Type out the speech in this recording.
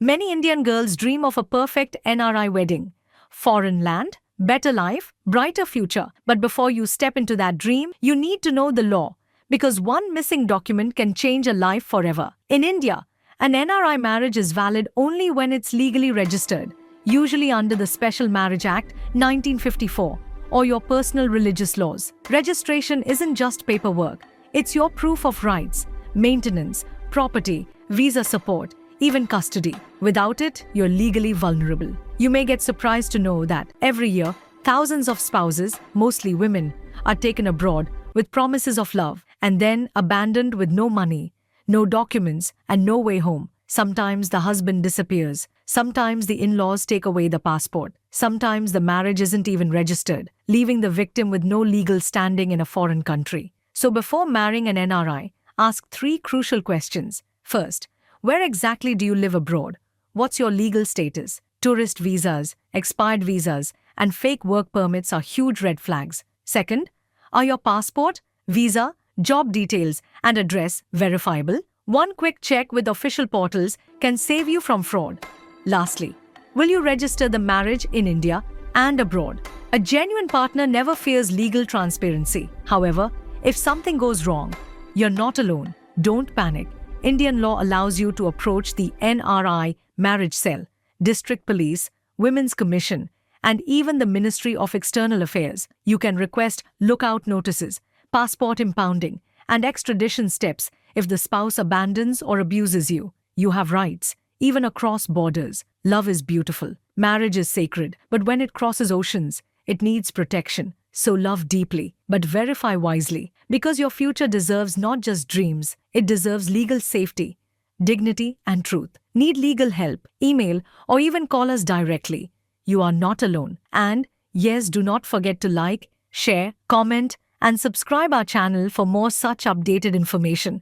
Many Indian girls dream of a perfect NRI wedding. Foreign land, better life, brighter future. But before you step into that dream, you need to know the law. Because one missing document can change a life forever. In India, an NRI marriage is valid only when it's legally registered, usually under the Special Marriage Act 1954 or your personal religious laws. Registration isn't just paperwork, it's your proof of rights, maintenance, property, visa support, even custody. Without it, you're legally vulnerable. You may get surprised to know that every year, thousands of spouses, mostly women, are taken abroad with promises of love and then abandoned with no money, no documents, and no way home. Sometimes the husband disappears. Sometimes the in-laws take away the passport. Sometimes the marriage isn't even registered, leaving the victim with no legal standing in a foreign country. So before marrying an NRI, ask 3 crucial questions. First, where exactly do you live abroad? What's your legal status? Tourist visas, expired visas, and fake work permits are huge red flags. Second, are your passport, visa, job details, and address verifiable? One quick check with official portals can save you from fraud. Lastly, will you register the marriage in India and abroad? A genuine partner never fears legal transparency. However, if something goes wrong, you're not alone. Don't panic. Indian law allows you to approach the NRI marriage cell, district police, women's commission, and even the Ministry of External Affairs. You can request lookout notices, passport impounding, and extradition steps if the spouse abandons or abuses you. You have rights, even across borders. Love is beautiful. Marriage is sacred. But when it crosses oceans, it needs protection. So love deeply, but verify wisely. Because your future deserves not just dreams, it deserves legal safety, dignity, and truth. Need legal help? Email or even call us directly. You are not alone. And yes, do not forget to like, share, comment, and subscribe our channel for more such updated information.